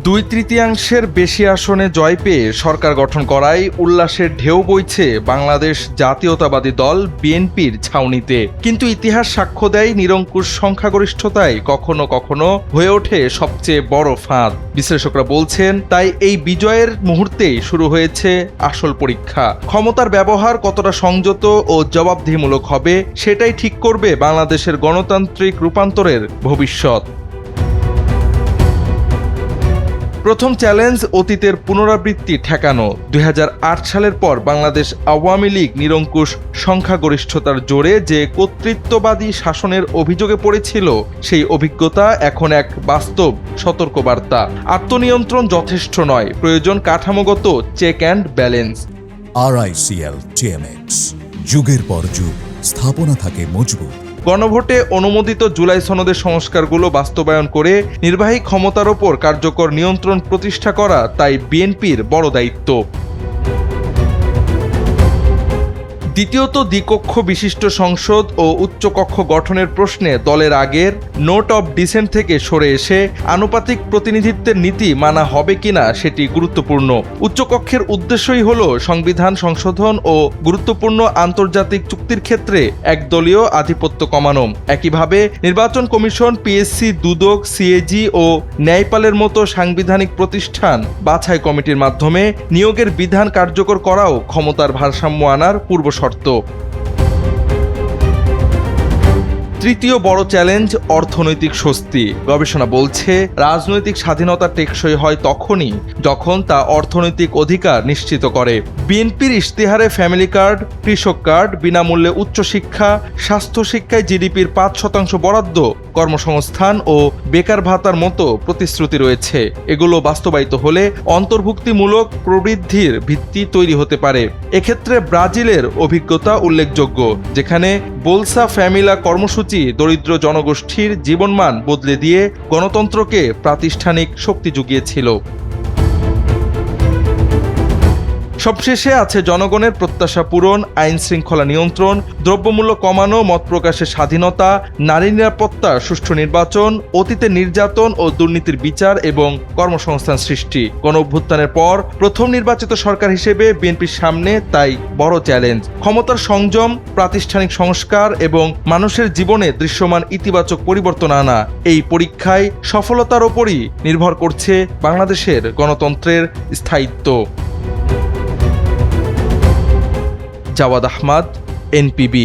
2/3 বেশি আসনে জয় পেয়ে সরকার গঠন করায় উল্লাসের ঢেউ বইছে বাংলাদেশ জাতীয়তাবাদী দল বিএনপির ছাউনিতে। কিন্তু ইতিহাস সাক্ষ্য দেয় নিরঙ্কুশ সংখ্যাগরিষ্ঠতায় কখনো কখনো হয়ে ওঠে সবচেয়ে বড় ফাঁদ। বিশ্লেষকরা বলছেন তাই এই বিজয়ের মুহূর্তেই শুরু হয়েছে আসল পরীক্ষা। ক্ষমতার ব্যবহার কতটা সংযত ও জবাবদিহিমূলক হবে সেটাই ঠিক করবে বাংলাদেশের গণতান্ত্রিক রূপান্তরের ভবিষ্যৎ। প্রথম চ্যালেঞ্জ অতীতের পুনরাবৃত্তি ঠেকানো। 2008 সালের পর বাংলাদেশ আওয়ামী লীগ নিরঙ্কুশ সংখ্যাগরিষ্ঠতার জোরে যে কর্তৃত্ববাদী শাসনের অভিযোগে পড়েছিল, সেই অভিজ্ঞতা এখন এক বাস্তব সতর্কবার্তা। আত্মনিয়ন্ত্রণ যথেষ্ট নয়, প্রয়োজন কাঠামোগত check and balance. RICL TMX, যুগের পর যুগ স্থাপনা থাকে মজবুত। গণভোটে অনুমোদিত জুলাই সনদের সংস্কারগুলো বাস্তবায়ন করে নির্বাহী ক্ষমতার ওপর কার্যকর নিয়ন্ত্রণ প্রতিষ্ঠা করা তাই বিএনপির বড় দায়িত্ব। দ্বিতীয়ত, দ্বিকক্ষ বিশিষ্ট সংসদ ও উচ্চকক্ষ গঠনের প্রশ্নে দলের আগের নোট অব ডিসেন্ট থেকে সরে এসে আনুপাতিক প্রতিনিধিত্বের নীতি মানা হবে কিনা সেটি গুরুত্বপূর্ণ। উচ্চকক্ষের উদ্দেশ্যই হল সংবিধান সংশোধন ও গুরুত্বপূর্ণ আন্তর্জাতিক চুক্তির ক্ষেত্রে একদলীয় আধিপত্য কমানো। একইভাবে নির্বাচন কমিশন, পিএসসি, দুদক, সিএজি ও ন্যায়পালের মতো সাংবিধানিক প্রতিষ্ঠান বাছাই কমিটির মাধ্যমে নিয়োগের বিধান কার্যকর করাও ক্ষমতার ভারসাম্য আনার পূর্বশর্ত। তৃতীয় বড় চ্যালেঞ্জ অর্থনৈতিক স্বস্তি। গবেষণা বলছে রাজনৈতিক স্বাধীনতা টেকসই হয় তখনই যখন তা অর্থনৈতিক অধিকার নিশ্চিত করে। বিএনপির ইশতেহারে ফ্যামিলি কার্ড, কৃষক কার্ড, বিনামূল্যে উচ্চশিক্ষা, স্বাস্থ্য শিক্ষায় জিডিপির 5% বরাদ্দ, কর্মসংস্থান ও বেকার ভাতার মতো প্রতিশ্রুতি রয়েছে। এগুলো বাস্তবায়িত হলে অন্তর্ভুক্তিমূলক প্রবৃদ্ধির ভিত্তি তৈরি হতে পারে। এক্ষেত্রে ব্রাজিলের অভিজ্ঞতা উল্লেখযোগ্য, যেখানে বোলসা ফ্যামিলা কর্মসূচি দরিদ্র জনগোষ্ঠীর জীবনমান বদলে দিয়ে গণতন্ত্রকে প্রাতিষ্ঠানিক শক্তি জুগিয়েছিল। সবশেষে আছে জনগণের প্রত্যাশা পূরণ, আইন শৃঙ্খলা নিয়ন্ত্রণ, দ্রব্যমূল্য কমানো, মত প্রকাশের স্বাধীনতা, নারী নিরাপত্তা, সুষ্ঠু নির্বাচন, অতীতে নির্যাতন ও দুর্নীতির বিচার এবং কর্মসংস্থান সৃষ্টি। গণঅভ্যুত্থানের পর প্রথম নির্বাচিত সরকার হিসেবে বিএনপির সামনে তাই বড় চ্যালেঞ্জ। ক্ষমতার সংযম, প্রাতিষ্ঠানিক সংস্কার এবং মানুষের জীবনে দৃশ্যমান ইতিবাচক পরিবর্তন আনা। এই পরীক্ষায় সফলতার ওপরই নির্ভর করছে বাংলাদেশের গণতন্ত্রের স্থায়িত্ব। জাওয়াদ আহমদ, NPB।